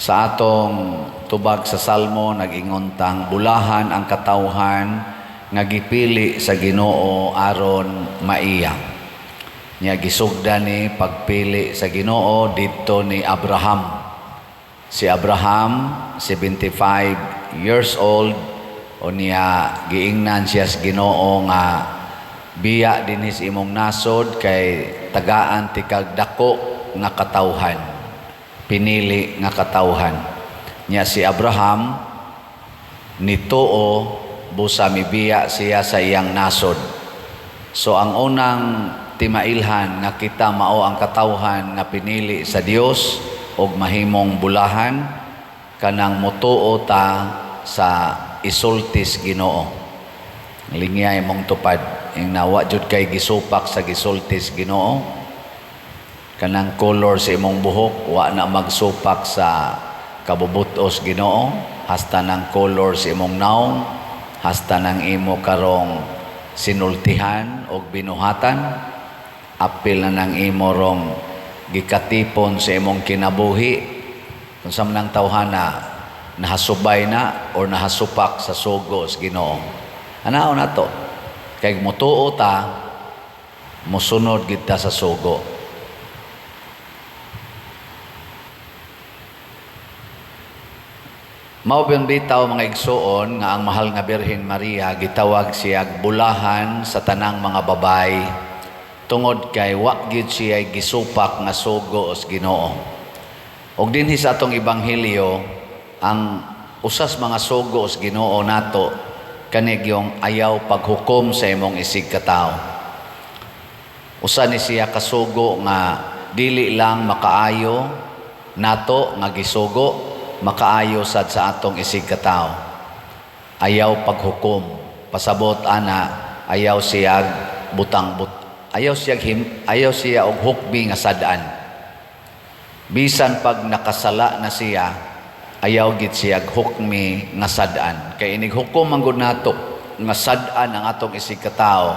Sa atong tubag sa Salmo nag-ingon tang bulahan ang katawhan nga gipili sa Ginoo aron maiya. Nya gisugdan ni pagpili sa Ginoo didto ni Abraham. Si Abraham 75 years old o niya giingnan siya sa Ginoo nga biya dinis imong nasod kay tagaan ti kag dako nga katawhan. Pinili nga katawhan niya si Abraham nituo busa mibiya siya sa iyang nasod. So ang unang timailhan nga kita mao ang katawhan nga pinili sa Dios og mahimong bulahan kanang motuo ta sa isultis Ginoo. Linyay mong tupad ing nawa jud kay gisupak sa gisultis Ginoo. Kanang color sa imong buhok wa na magsupak sa kabubutos Ginoo, hasta ng color sa imong naong, hasta ng imo karong sinultihan o binuhatan, apil na ng imo rong gikatipon sa imong kinabuhi kung sa manang tawhana nahasubay na o nahasupak sa sugo sa Ginoo. Anao na to? Kay mutuo ta, musunod kita sa sugo. Mao bitaw mga igsuon nga ang mahal nga Birhen Maria gitawag siya bulahan sa tanang mga babay tungod kay wa gyud siya gisupak nga sugo sa Ginoo. Og dinhi sa atong ebanghelyo ang usas mga sugo sa Ginoo nato kanig yung ayaw paghukom sa imong isig katawo. Usa ni siya kasugo nga dili lang makaayo nato nga gisugo, makaayo sad sa atong isig katawo. Ayaw paghukom, pasabot ana, ayaw siya ayaw siya og hukbi nga sadaan. Bisan pag nakasala na siya, ayaw gid siya hukmi nga sadaan. Kay inig hukom man gud nato nga sadaan ang atong isig katawo,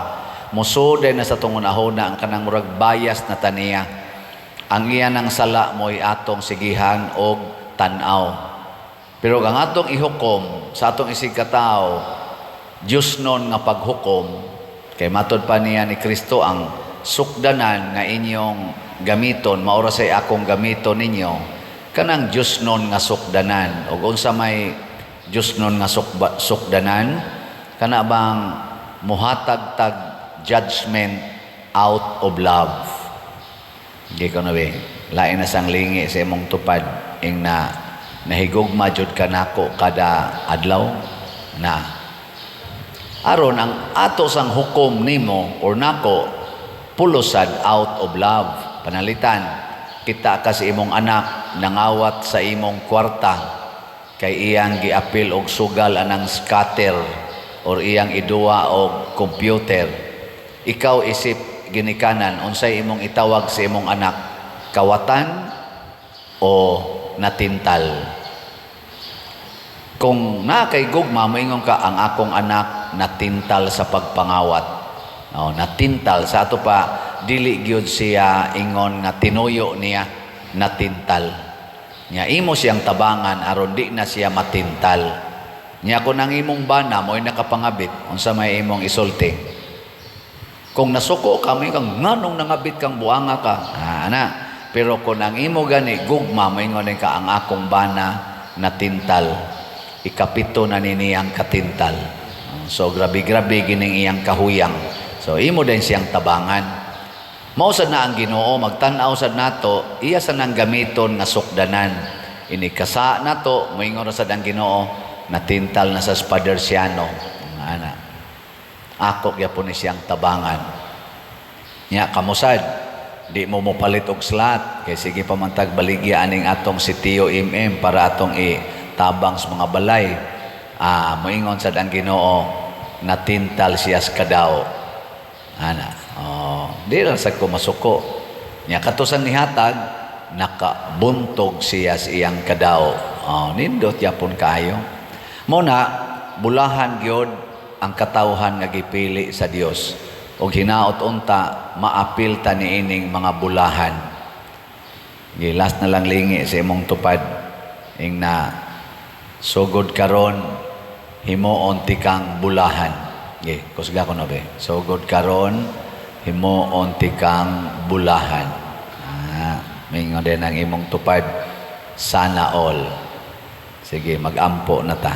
musuday na sa atong unahuna ang kanang murag bias na taniya. Ang iya nang sala mo'y atong sigihan og tanaw. Pero ang atong ihukom sa atong isig katawo, Diyos nun nga paghukom, kay matod pa niya ni Kristo ang sukdanan nga inyong gamiton, maura say akong gamiton ninyo, kanang Diyos nun nga sukdanan. O unsa may Diyos nun nga sukdanan, kana bang muhatag-tag judgment out of love. Hindi ko na lain na sang lingi sa imong tupad ing na nahigugma jud ka nako kada adlaw na aron ang ato sang hukom nimo or nako pulusad out of love. Panalitan kita ka sa imong anak nangawat sa imong kwarta kay iyang giapil og sugal anang scatter or iyang iduwa og computer. Ikaw isip ginikanan unsay imong itawag sa imong anak, kawatan o natintal. Kung na kay gugma moingon ka ang akong anak natintal sa pagpangawat. Natintal sa ato pa dili gyud siya ingon nga tinuyo niya natintal. Nya imo siyang tabangan aron di na siya matintal. Nya kun ang imong bana mo'y nakapangabit unsa may imong isulti. Kung nasuko ka may kang nganong nangabit kang buanga ka. Pero kung ang imo gani gugma moingon ka ang akong bana natintal. Ikapito na niniyang katintal. So grabe-grabe gining iyang kahuyang. So imo din siyang tabangan. Mao sad na ang Ginoo magtan-aw sad nato, iya sa nang gamiton nga sukdanan. Ini kasa nato moingon sad ang Ginoo natintal na sa Spadersiano. Ana. Ako gyapon ni siyang tabangan. Nya kamusad di mo mopalit og slat kay sige pamantag baligya aning atong si Tio MM para atong tabang sa mga balay. Moingon sad ang Ginoo natintal siya sa kadaw. Di lang sa kumasuko. Nya katusan ni hatag nakabuntog siya sa iyang kadaw. Nindot yapon kayo. Muna bulahan gyud ang katawhan nga gipili sa Dios. Og hinaot unta maapil ta niining mga bulahan. Gilas na lang lingi sa imong tupad. ing na sugod karon himuon ti kang bulahan. Kusga ko na be. Sugod karon himuon ti kang bulahan. Mingon din ang imong tupad sana all. Sige, mag-ampo na ta.